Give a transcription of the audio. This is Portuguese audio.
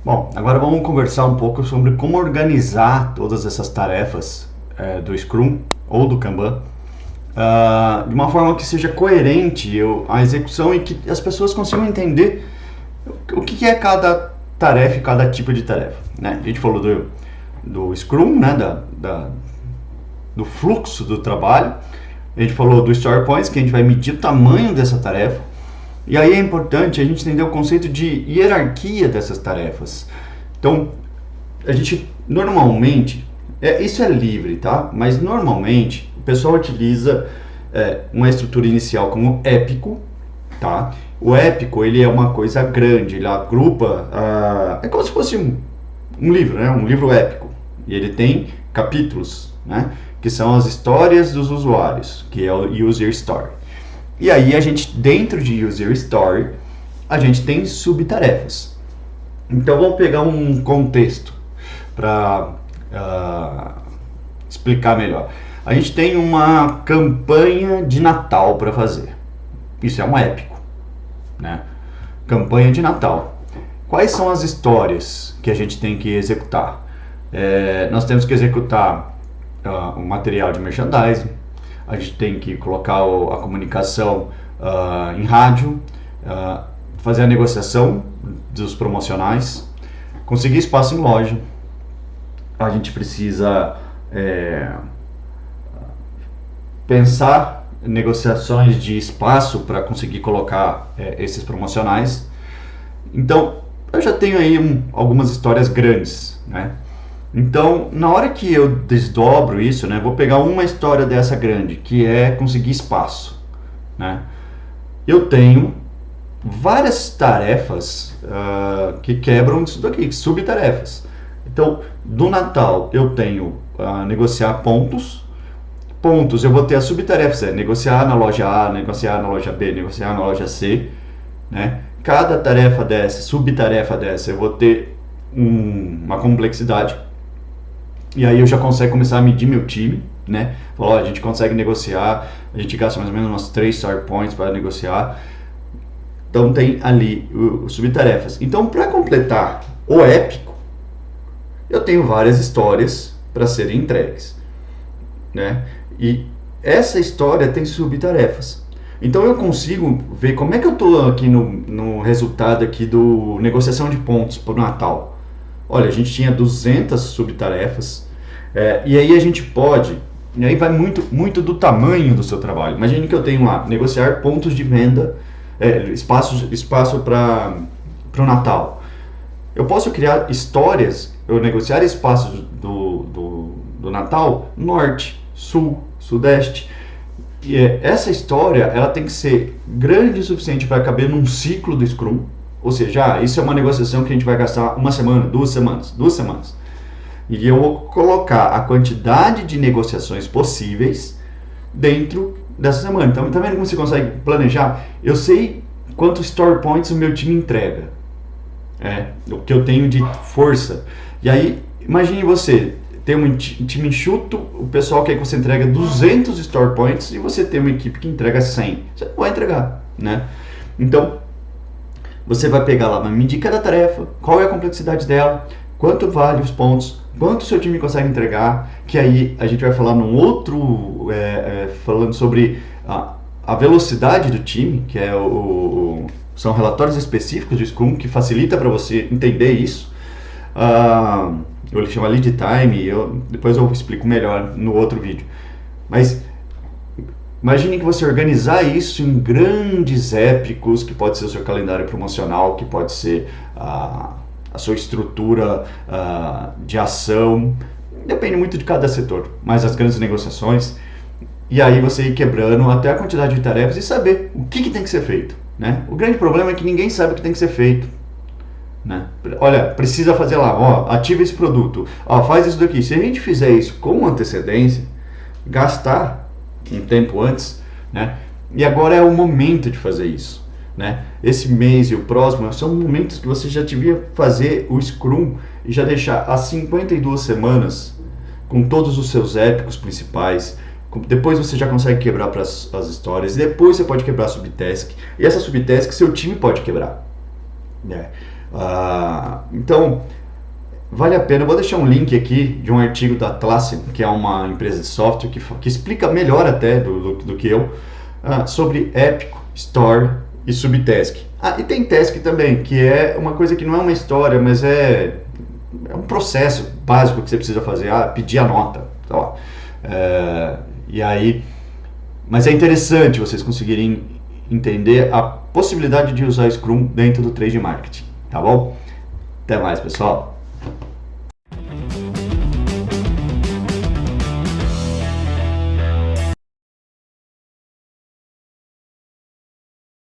Bom, agora vamos conversar um pouco sobre como organizar todas essas tarefas do Scrum ou do Kanban de uma forma que seja coerente a execução e que as pessoas consigam entender o que é cada tarefa e cada tipo de tarefa. Né? A gente falou do Scrum, né? Do fluxo do trabalho, a gente falou do Story Points, que a gente vai medir o tamanho dessa tarefa. E aí é importante a gente entender o conceito de hierarquia dessas tarefas. Então, a gente normalmente, isso é livre, tá? Mas normalmente o pessoal utiliza uma estrutura inicial como épico, tá? O épico, ele é uma coisa grande, ele agrupa, é como se fosse um livro, né? Um livro épico. E ele tem capítulos, né? Que são as histórias dos usuários, que é o User Story. E aí a gente, dentro de User Story, a gente tem subtarefas. Então vamos pegar um contexto para explicar melhor. A gente tem uma campanha de Natal para fazer. Isso é um épico, né? Campanha de Natal. Quais são as histórias que a gente tem que executar? Nós temos que executar o material de merchandising, a gente tem que colocar a comunicação em rádio, fazer a negociação dos promocionais, conseguir espaço em loja, a gente precisa pensar negociações de espaço para conseguir colocar esses promocionais. Então, eu já tenho aí algumas histórias grandes, né? Então, na hora que eu desdobro isso, né, vou pegar uma história dessa grande, que é conseguir espaço, né? Eu tenho várias tarefas que quebram isso daqui, subtarefas. Então, do Natal eu tenho negociar pontos. Pontos, eu vou ter as subtarefas, negociar na loja A, negociar na loja B, negociar na loja C, né? Cada tarefa dessa, subtarefa dessa, eu vou ter uma complexidade. E aí eu já consigo começar a medir meu time, né? Falar, a gente consegue negociar, a gente gasta mais ou menos umas 3 Story Points para negociar. Então tem ali os subtarefas. Então, para completar o épico, eu tenho várias histórias para serem entregues, né? E essa história tem subtarefas. Então eu consigo ver como é que eu estou aqui no resultado aqui do negociação de pontos para o Natal. Olha, a gente tinha 200 subtarefas, e aí a gente pode, e aí vai muito do tamanho do seu trabalho. Imagine que eu tenho lá, negociar pontos de venda, espaço para o Natal. Eu posso criar histórias, eu negociar espaços do Natal, norte, sul, sudeste. E essa história, ela tem que ser grande o suficiente para caber num ciclo do Scrum. Ou seja, isso é uma negociação que a gente vai gastar uma semana, 2 semanas. E eu vou colocar a quantidade de negociações possíveis dentro dessa semana. Então, tá vendo como você consegue planejar? Eu sei quantos Story Points o meu time entrega. O que eu tenho de força. E aí, imagine você ter um time enxuto, o pessoal quer que você entregue 200 Story Points e você tem uma equipe que entrega 100. Você não vai entregar, né? Então, você vai pegar lá, vai medir cada tarefa, qual é a complexidade dela, quanto vale os pontos, quanto o seu time consegue entregar, que aí a gente vai falar num outro, falando sobre a velocidade do time, que é são relatórios específicos de Scrum que facilita para você entender isso. Eu chamo lead time, depois eu explico melhor no outro vídeo. Mas imagine que você organizar isso em grandes épicos, que pode ser o seu calendário promocional, que pode ser a sua estrutura de ação, depende muito de cada setor, mas as grandes negociações, e aí você ir quebrando até a quantidade de tarefas e saber o que tem que ser feito, né? O grande problema é que ninguém sabe o que tem que ser feito, né? Olha, precisa fazer lá, ativa esse produto, faz isso daqui. Se a gente fizer isso com antecedência, gastar um tempo antes, né? E agora é o momento de fazer isso, né? Esse mês e o próximo são momentos que você já devia fazer o Scrum e já deixar as 52 semanas com todos os seus épicos principais. Depois você já consegue quebrar para as histórias, e depois você pode quebrar subtask, e essa subtask seu time pode quebrar, né? Então, vale a pena. Eu vou deixar um link aqui de um artigo da Atlassian, que é uma empresa de software que explica melhor até do que eu, sobre Épico, Story e Subtask. E tem Task também, que é uma coisa que não é uma história, mas é um processo básico que você precisa fazer. Pedir a nota. Então, e aí, mas é interessante vocês conseguirem entender a possibilidade de usar Scrum dentro do trade marketing, tá bom? Até mais, pessoal.